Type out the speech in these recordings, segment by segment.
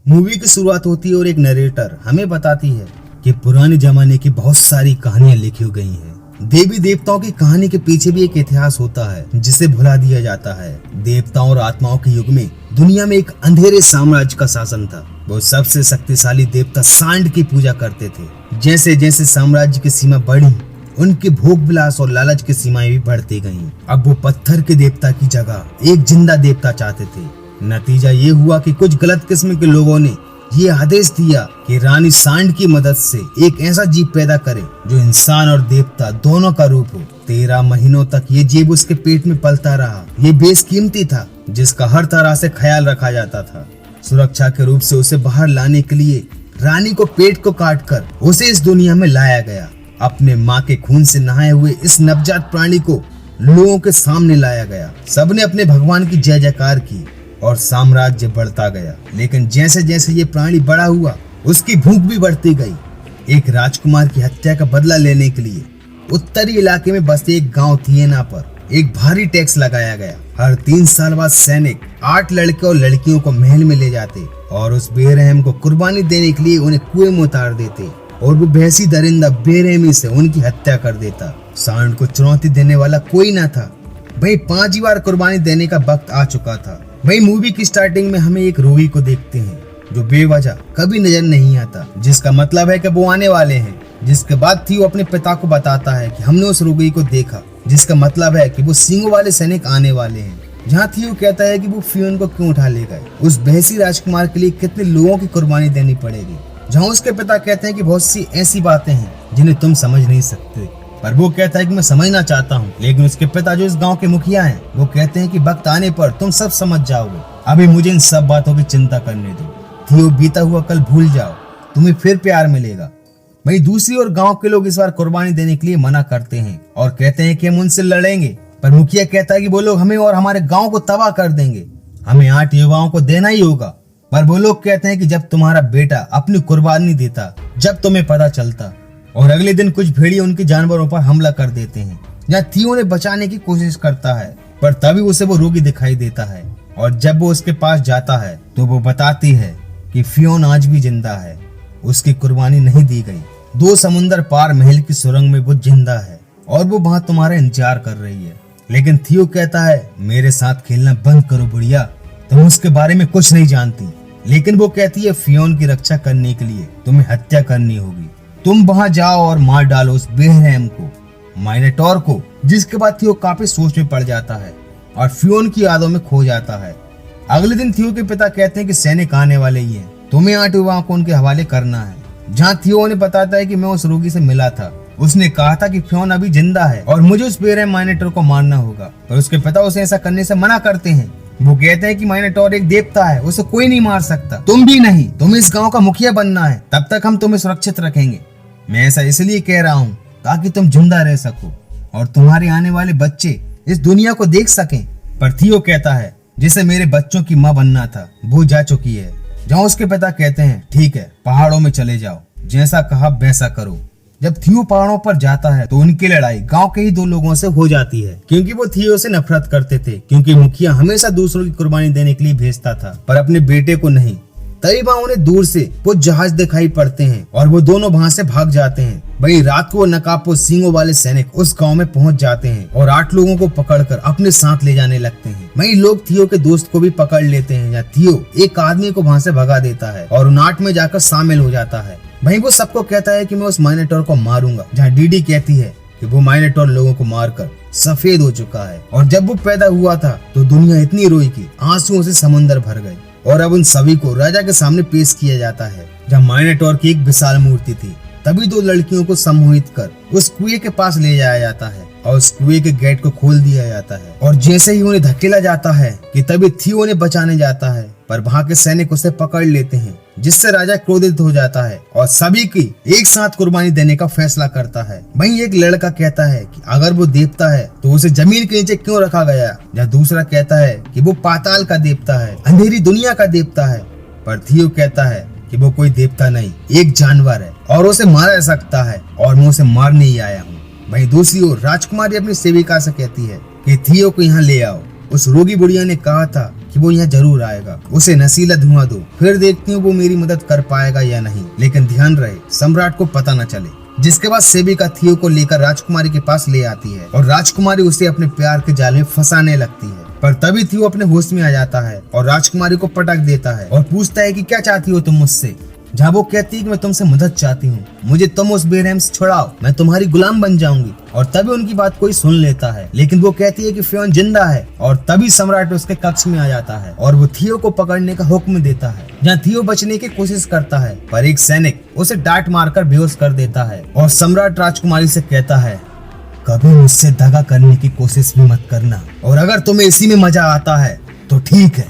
Movie की शुरुआत होती है और एक नरेटर हमें बताती है कि पुराने जमाने की बहुत सारी कहानियां लिखी गई हैं। देवी देवताओं की कहानी के पीछे भी एक इतिहास होता है जिसे भुला दिया जाता है। देवताओं और आत्माओं के युग में दुनिया में एक अंधेरे साम्राज्य का शासन था। वो सबसे शक्तिशाली देवता सांड की पूजा करते थे। जैसे जैसे साम्राज्य की सीमा बढ़ी, उनके भोग विलास और लालच की सीमाएं भी बढ़ती गईं। अब वो पत्थर के देवता की जगह एक जिंदा देवता चाहते थे। नतीजा ये हुआ कि कुछ गलत किस्म के लोगों ने ये आदेश दिया कि रानी सांड की मदद से एक ऐसा जीव पैदा करे जो इंसान और देवता दोनों का रूप हो। 13 महीनों तक ये जीव उसके पेट में पलता रहा। ये बेशकीमती था जिसका हर तरह से ख्याल रखा जाता था। सुरक्षा के रूप से उसे बाहर लाने के लिए रानी को पेट को काटकर उसे इस दुनिया में लाया गया। अपने माँ के खून से नहाए हुए इस नवजात प्राणी को लोगों के सामने लाया गया। सबने अपने भगवान की जय जयकार की और साम्राज्य बढ़ता गया। लेकिन जैसे जैसे ये प्राणी बड़ा हुआ, उसकी भूख भी बढ़ती गई। एक राजकुमार की हत्या का बदला लेने के लिए उत्तरी इलाके में बसते एक गांव थिएना पर एक भारी टैक्स लगाया गया। हर 3 साल बाद सैनिक 8 लड़के और लड़कियों को महल में ले जाते और उस बेरहम को कुर्बानी देने के लिए उन्हें कुएं में उतार देते और वो भैंसी दरिंदा बेरहमी से उनकी हत्या कर देता। सांड को चुनौती देने वाला कोई न था। भाई 5 बार कुर्बानी देने का वक्त आ चुका था। भाई मूवी की स्टार्टिंग में हमें एक रोगी को देखते हैं जो बेवजह कभी नजर नहीं आता, जिसका मतलब है कि वो आने वाले हैं। जिसके बाद थियो अपने पिता को बताता है कि हमने उस रोगी को देखा, जिसका मतलब है कि वो सींगों वाले सैनिक आने वाले हैं। जहाँ थियो कहता है कि वो फियोन को क्यों उठा ले गए, उस भैंसी राजकुमार के लिए कितने लोगों की कुर्बानी देनी पड़ेगी। जहाँ उसके पिता कहते हैं कि बहुत सी ऐसी बातें हैं जिन्हें तुम समझ नहीं सकते, पर वो कहता है कि मैं समझना चाहता हूँ। लेकिन उसके पिता जो इस गांव के मुखिया हैं, वो कहते हैं कि वक्त आने पर तुम सब समझ जाओगे। अभी मुझे इन सब बातों की चिंता करने दो। थियो, बीता हुआ कल भूल जाओ, तुम्हें फिर प्यार मिलेगा। वहीं दूसरी ओर गांव के लोग इस बार कुर्बानी देने के लिए मना करते हैं और कहते हैं कि हम उनसे लड़ेंगे। पर मुखिया कहता है कि वो लोग हमें और हमारे गाँव को तबाह कर देंगे। हमें 8 युवाओं को देना ही होगा। पर वो लोग कहते हैं कि जब तुम्हारा बेटा अपनी कुर्बानी देता, जब तुम्हें पता चलता। और अगले दिन कुछ भेड़िए उनके जानवरों पर हमला कर देते हैं। जहाँ थियो उन्हें बचाने की कोशिश करता है, पर तभी उसे वो रोगी दिखाई देता है। और जब वो उसके पास जाता है तो वो बताती है कि फियोन आज भी जिंदा है, उसकी कुर्बानी नहीं दी गई। 2 समुंदर पार महल की सुरंग में वो जिंदा है और वो वहाँ तुम्हारा इंतजार कर रही है। लेकिन थियो कहता है, मेरे साथ खेलना बंद करो बुढ़िया, तुम उसके बारे में कुछ नहीं जानती। लेकिन वो कहती है, फियोन की रक्षा करने के लिए तुम्हें हत्या करनी होगी। तुम वहां जाओ और मार डालो उस बेरहम को, माइनेटोर को। जिसके बाद थियो काफी सोच में पड़ जाता है और फियोन की यादों में खो जाता है। अगले दिन थियो के पिता कहते हैं कि सैनिक आने वाले ही हैं, तुम्हें 8 युवाओं को उनके हवाले करना है। जहाँ थियो उन्हें बताता है कि मैं उस रोगी से मिला था, उसने कहा था कि फियोन अभी जिंदा है और मुझे उस बेरहम माइनेटोर को मारना होगा। पर उसके पिता उसे ऐसा करने से मना करते हैं। वो कहते हैं कि माइनेटोर एक देवता है, उसे कोई नहीं मार सकता। तुम भी नहीं, तुम्हें इस गाँव का मुखिया बनना है, तब तक हम तुम्हें सुरक्षित रखेंगे। मैं ऐसा इसलिए कह रहा हूँ ताकि तुम जिंदा रह सको और तुम्हारे आने वाले बच्चे इस दुनिया को देख सकें। पर थियो कहता है, जिसे मेरे बच्चों की माँ बनना था वो जा चुकी है। जहाँ उसके पिता कहते हैं, ठीक है, पहाड़ों में चले जाओ, जैसा कहा वैसा करो। जब थियो पहाड़ों पर जाता है तो उनकी लड़ाई गांव के ही 2 लोगों से हो जाती है, क्योंकि वो थियो से नफरत करते थे, क्योंकि मुखिया हमेशा दूसरों की कुर्बानी देने के लिए भेजता था पर अपने बेटे को नहीं। तभी वहाँ उन्हें दूर से कुछ जहाज दिखाई पड़ते हैं और वो दोनों वहाँ से भाग जाते हैं। वही रात को नकाबपोश सींगों वाले सैनिक उस गांव में पहुंच जाते हैं और 8 लोगों को पकड़कर अपने साथ ले जाने लगते हैं। वही लोग थियो के दोस्त को भी पकड़ लेते हैं। या थियो एक आदमी को वहाँ से भगा देता है और उन 8 में जाकर शामिल हो जाता है। वही वो सबको कहता है कि मैं उस माइनेटोर को मारूंगा। जहाँ डीडी कहती है कि वो माइनेटोर लोगों को मारकर सफेद हो चुका है और जब वो पैदा हुआ था तो दुनिया इतनी रोई कि आंसुओं से समुंदर भर गए। और अब उन सभी को राजा के सामने पेश किया जाता है, जहाँ माइनेटोर की एक विशाल मूर्ति थी। तभी 2 लड़कियों को सम्मोहित कर उस कुएं के पास ले जाया जाता है और उस कुएं के गेट को खोल दिया जाता है। और जैसे ही उन्हें धकेला जाता है कि तभी थियो उन्हें बचाने जाता है, पर वहाँ के सैनिक उसे पकड़ लेते हैं, जिससे राजा क्रोधित हो जाता है और सभी की एक साथ कुर्बानी देने का फैसला करता है। वहीं एक लड़का कहता है कि अगर वो देवता है तो उसे जमीन के नीचे क्यों रखा गया, जहाँ दूसरा कहता है कि वो पाताल का देवता है, अंधेरी दुनिया का देवता है। पर थियो कहता है कि वो कोई देवता नहीं, एक जानवर है और उसे मारा जा सकता है और मैं उसे मारने ही आया हूँ। वहीं दूसरी ओर राजकुमारी अपनी सेविका से कहती है कि थियो को यहाँ ले आओ। उस रोगी बुढ़िया ने कहा था कि वो यहाँ जरूर आएगा, उसे नशीला धुआं दो, फिर देखती हूँ वो मेरी मदद कर पाएगा या नहीं। लेकिन ध्यान रहे सम्राट को पता न चले। जिसके बाद सेबिका थियो को लेकर राजकुमारी के पास ले आती है और राजकुमारी उसे अपने प्यार के जाल में फंसाने लगती है। पर तभी थियो अपने होश में आ जाता है और राजकुमारी को पटक देता है और पूछता है कि क्या चाहती हो तुम मुझसे। जहाँ वो कहती है कि मैं तुमसे मदद चाहती हूँ, मुझे तुम उस बेरहम से छुड़ाओ, मैं तुम्हारी गुलाम बन जाऊंगी। और तभी उनकी बात कोई सुन लेता है, लेकिन वो कहती है कि फ्योन जिंदा है। और तभी सम्राट उसके कक्ष में आ जाता है और वो थियो को पकड़ने का हुक्म देता है। जहाँ थियो बचने की कोशिश करता है, पर एक सैनिक उसे डांट मारकर बेहोश कर देता है। और सम्राट राजकुमारी से कहता है, कभी मुझसे दगा करने की कोशिश भी मत करना, और अगर तुम्हें इसी में मजा आता है तो ठीक है,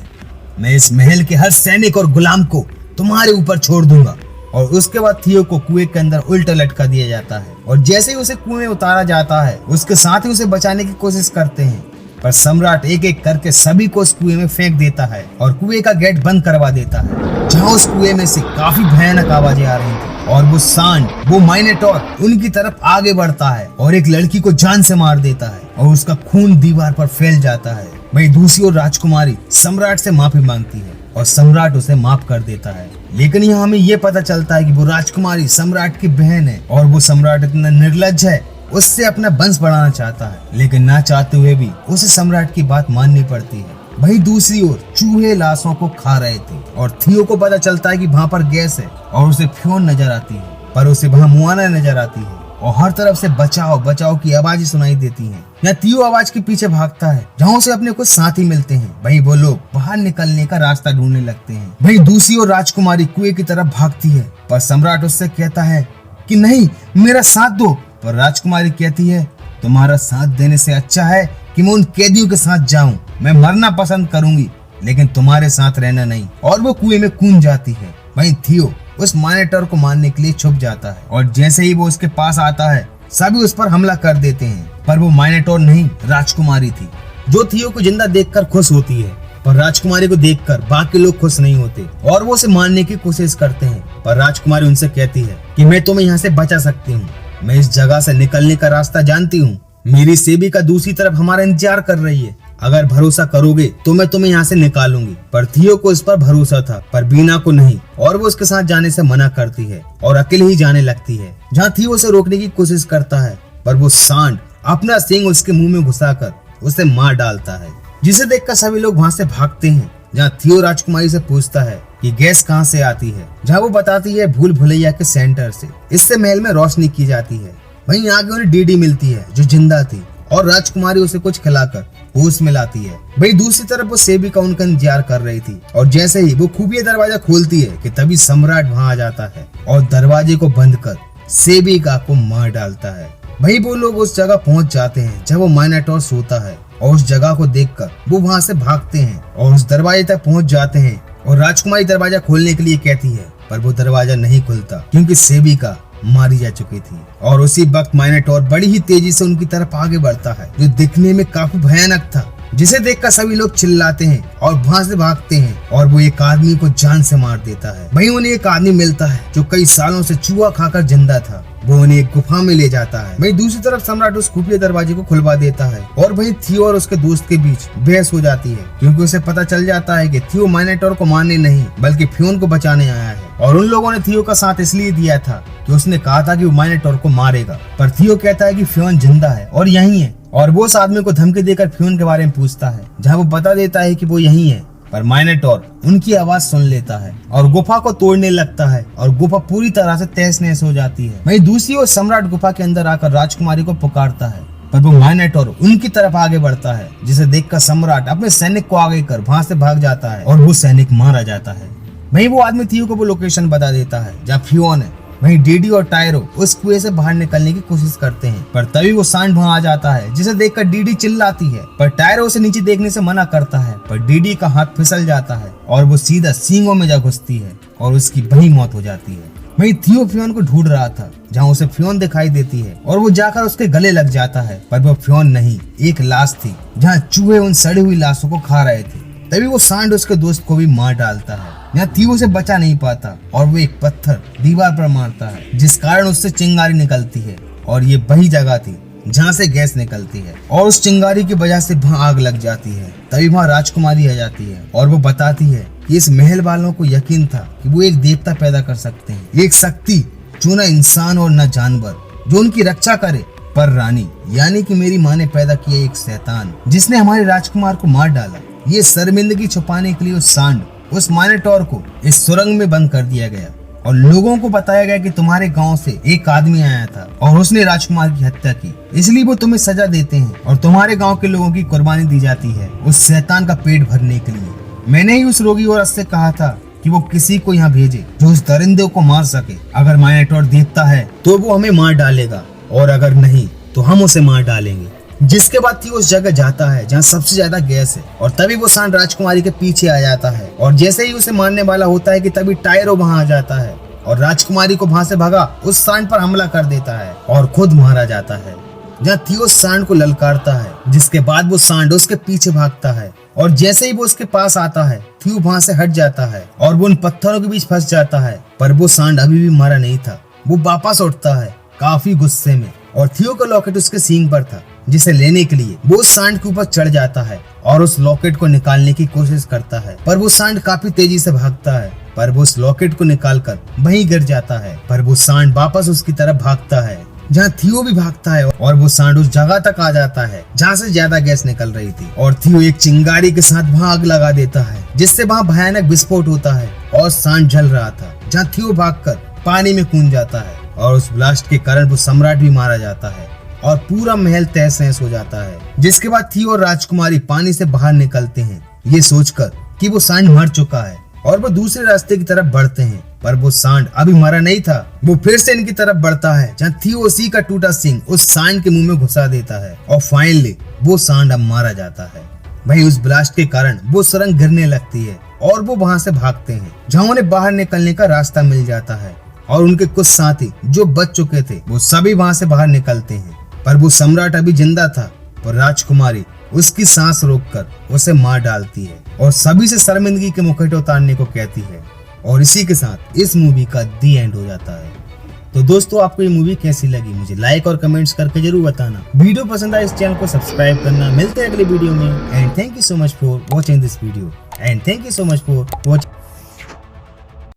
मैं इस महल के हर सैनिक और गुलाम को तुम्हारे ऊपर छोड़ दूंगा। और उसके बाद थियो को कुएं के अंदर उल्टा लटका दिया जाता है और जैसे ही उसे कुएं में उतारा जाता है, उसके साथ ही उसे बचाने की कोशिश करते हैं, पर सम्राट एक एक करके सभी को उस कुएं में फेंक देता है और कुएं का गेट बंद करवा देता है। जहाँ उस कुएं में से काफी भयानक आवाजें आ रही थी और वो सांड, वो माइनेटोर उनकी तरफ आगे बढ़ता है और एक लड़की को जान से मार देता है और उसका खून दीवार पर फैल जाता है। वहीं दूसरी ओर राजकुमारी सम्राट से माफी मांगती है और सम्राट उसे माफ कर देता है। लेकिन यहाँ हमें ये पता चलता है कि वो राजकुमारी सम्राट की बहन है और वो सम्राट इतना निर्लज्ज है, उससे अपना वंश बढ़ाना चाहता है, लेकिन ना चाहते हुए भी उसे सम्राट की बात माननी पड़ती है। वहीं दूसरी ओर चूहे लाशों को खा रहे थे और थियो को पता चलता है कि वहाँ पर गैस है और उसे फ्योन नजर आती है, पर उसे वहाँ मुआना नजर आती है और हर तरफ से बचाओ बचाओ की आवाजें सुनाई देती हैं। यहाँ थियो आवाज के पीछे भागता है, जहाँ उसे अपने कुछ साथी मिलते हैं। वहीं वो लोग बाहर निकलने का रास्ता ढूंढने लगते हैं। वहीं दूसरी ओर राजकुमारी कुएं की तरफ भागती है, पर सम्राट उससे कहता है कि नहीं, मेरा साथ दो। पर राजकुमारी कहती है, तुम्हारा साथ देने से अच्छा है कि मैं उन कैदियों के साथ जाऊं। मैं मरना पसंद करूंगी, लेकिन तुम्हारे साथ रहना नहीं। और वो कुएं में कूद जाती है। वहीं थियो उस माइनेटर को मारने के लिए छुप जाता है और जैसे ही वो उसके पास आता है, सभी उस पर हमला कर देते हैं। पर वो माइनेटोर नहीं, राजकुमारी थी, जो थियो को जिंदा देखकर खुश होती है। पर राजकुमारी को देखकर बाकी लोग खुश नहीं होते और वो उसे मारने की कोशिश करते हैं। पर राजकुमारी उनसे कहती है कि मैं तुम्हें यहाँ से बचा सकती हूँ, मैं इस जगह से निकलने का रास्ता जानती हूँ। मेरी सेबिका दूसरी तरफ हमारा इंतजार कर रही है, अगर भरोसा करोगे तो मैं तुम्हें यहाँ से निकालूंगी। पर थियो को इस पर भरोसा था, पर बीना को नहीं, और वो उसके साथ जाने से मना करती है और अकेले ही जाने लगती है। जहाँ थियो उसे रोकने की कोशिश करता है, पर वो सांड अपना सींग उसके मुंह में घुसाकर उसे मार डालता है, जिसे देखकर सभी लोग वहाँ से भागते हैं। जहाँ थियो राजकुमारी से पूछता है कि गैस कहाँ से आती है, जहाँ वो बताती है भूल भुलैया के सेंटर से, इससे महल में रोशनी की जाती है। वहीं आगे उन्हें डीडी मिलती है जो जिंदा थी और राजकुमारी उसे कुछ खिलाकर होश में लाती है। वहीं दूसरी तरफ वो सेबिका उनका इंतजार कर रही थी और जैसे ही वो खुफिया दरवाजा खोलती है कि तभी सम्राट वहाँ आ जाता है और दरवाजे को बंद कर सेबिका को मार डालता है। वहीं वो लोग उस जगह पहुंच जाते हैं जब वो माइनेटोर सोता है और उस जगह को देखकर वो वहाँ से भागते हैं और उस दरवाजे तक पहुंच जाते हैं और राजकुमारी दरवाजा खोलने के लिए कहती है, पर वो दरवाजा नहीं खुलता क्योंकि सेबिका मारी जा चुकी थी। और उसी वक्त माइनेटोर बड़ी ही तेजी से उनकी तरफ आगे बढ़ता है, जो दिखने में काफी भयानक था, जिसे देखकर सभी लोग चिल्लाते हैं और वहाँ से भागते हैं और वो एक आदमी को जान से मार देता है। वहीं उन्हें एक आदमी मिलता है जो कई सालों से चूहा खाकर जिंदा था, वो उन्हें एक गुफा में ले जाता है। वहीं दूसरी तरफ सम्राट उस खुफिया दरवाजे को खुलवा देता है और वहीं थियो और उसके दोस्त के बीच बहस हो जाती है, क्योंकि उसे पता चल जाता है कि थियो माइनेटोर को मारने नहीं बल्कि फ्योन को बचाने आया है। और उन लोगों ने थियो का साथ इसलिए दिया था कि उसने कहा था कि वो माइनेटोर को मारेगा, पर थियो कहता है कि फ्योन जिंदा है और यहीं है, और वो उस आदमी को धमकी देकर फ्योन के बारे में पूछता है, जहाँ वो बता देता है कि वो यहीं है। पर माइनेटोर उनकी आवाज सुन लेता है और गुफा को तोड़ने लगता है और गुफा पूरी तरह से तहस नहस हो जाती है। वहीं दूसरी ओर सम्राट गुफा के अंदर आकर राजकुमारी को पुकारता है, पर वो माइनेटोर उनकी तरफ आगे बढ़ता है, जिसे देखकर सम्राट अपने सैनिक को आगे कर वहाँ से भाग जाता है और वो सैनिक मारा जाता है। वहीं वो आदमी थियो को वो लोकेशन बता देता है जहाँ फ्योन है। वहीं डीडी और टायरो उस कुएं से बाहर निकलने की कोशिश करते हैं, पर तभी वो सांड वहाँ आ जाता है, जिसे देखकर डीडी चिल्लाती है, पर टायरो उसे नीचे देखने से मना करता है। पर डीडी का हाथ फिसल जाता है और वो सीधा सींगों में जा घुसती है और उसकी वहीं मौत हो जाती है। वहीं थियो फ्योन को ढूंढ रहा था, जहाँ उसे फ्योन दिखाई देती है और वो जाकर उसके गले लग जाता है, पर वो फ्योन नहीं, एक लाश थी, जहाँ चूहे उन सड़ी हुई लाशों को खा रहे थे। तभी वो सांड उसके दोस्त को भी मार डालता है। यहाँ थियो से बचा नहीं पाता और वो एक पत्थर दीवार पर मारता है, जिस कारण उससे चिंगारी निकलती है और ये वही जगह थी जहाँ से गैस निकलती है और उस चिंगारी की वजह से वहाँ आग लग जाती है। तभी वहाँ राजकुमारी आ जाती है और वो बताती है कि इस महल वालों को यकीन था कि वो एक देवता पैदा कर सकते हैं, एक शक्ति जो न इंसान और न जानवर, जो उनकी रक्षा करे। पर रानी यानी कि मेरी माँ ने पैदा किया एक शैतान जिसने हमारे राजकुमार को मार डाला। ये शर्मिंदगी छुपाने के लिए उस सांड, उस मानिटोर को इस सुरंग में बंद कर दिया गया और लोगों को बताया गया कि तुम्हारे गांव से एक आदमी आया था और उसने राजकुमार की हत्या की, इसलिए वो तुम्हें सजा देते हैं और तुम्हारे गांव के लोगों की कुर्बानी दी जाती है उस शैतान का पेट भरने के लिए। मैंने ही उस रोगी औरत से कहा था कि वो किसी को यहाँ भेजे जो उस दरिंदे को मार सके। अगर मानिटोर देवता है तो वो हमें मार डालेगा और अगर नहीं तो हम उसे मार डालेंगे। जिसके बाद थी उस जगह जाता है जहाँ सबसे ज्यादा गैस है और तभी वो सांड राजकुमारी के पीछे आ जाता है और जैसे ही उसे मारने वाला होता है कि तभी टायरो वहाँ आ जाता है और राजकुमारी को वहाँ से भगा उस सांड पर हमला कर देता है और खुद मारा जाता है। जहाँ थियो सांड को ललकारता है, जिसके बाद वो सांड उसके पीछे भागता है और जैसे ही वो उसके पास आता है थियो वहाँ से हट जाता है और वो उन पत्थरों के बीच फंस जाता है। पर वो सांड अभी भी मारा नहीं था, वो वापस उठता है काफी गुस्से में और थियो का लॉकेट उसके सींग पर था, जिसे लेने के लिए वो उस सांड के ऊपर चढ़ जाता है और उस लॉकेट को निकालने की कोशिश करता है। पर वो सांड काफी तेजी से भागता है, पर वो उस लॉकेट को निकालकर वहीं गिर जाता है। पर वो सांड वापस उसकी तरफ भागता है जहाँ थियो भी भागता है और वो सांड उस जगह तक आ जाता है जहाँ से ज्यादा गैस निकल रही थी और थियो एक चिंगारी के साथ वहाँ आग लगा देता है, जिससे वहाँ भयानक विस्फोट होता है और सांड जल रहा था। जहाँ थियो भागकर पानी में कूद जाता है और उस ब्लास्ट के कारण वो सम्राट भी मारा जाता है और पूरा महल तहस नहस हो जाता है। जिसके बाद थियो और राजकुमारी पानी से बाहर निकलते हैं ये सोचकर कि वो सांड मर चुका है और वो दूसरे रास्ते की तरफ बढ़ते हैं। पर वो सांड अभी मरा नहीं था, वो फिर से इनकी तरफ बढ़ता है जहाँ थियो उसी का टूटा सिंग उस सांड के मुंह में घुसा देता है और फाइनली वो सांड अब मारा जाता है। वही उस ब्लास्ट के कारण वो सुरंग गिरने लगती है और वो वहाँ से भागते हैं जहाँ उन्हें बाहर निकलने का रास्ता मिल जाता है और उनके कुछ साथी जो बच चुके थे वो सभी वहाँ से बाहर निकलते हैं। पर वो सम्राट अभी जिंदा था और राजकुमारी उसकी सांस रोककर उसे मार डालती है और सभी से शर्मिंदगी के मुखौटे उतारने को कहती है और इसी के साथ इस मूवी का दी एंड हो जाता है। तो दोस्तों आपको ये मूवी कैसी लगी मुझे लाइक और कमेंट्स करके जरूर बताना। वीडियो पसंद आए इस चैनल को सब्सक्राइब करना। मिलते हैं अगले वीडियो में and thank you so much for watching this video and thank you so much for watching.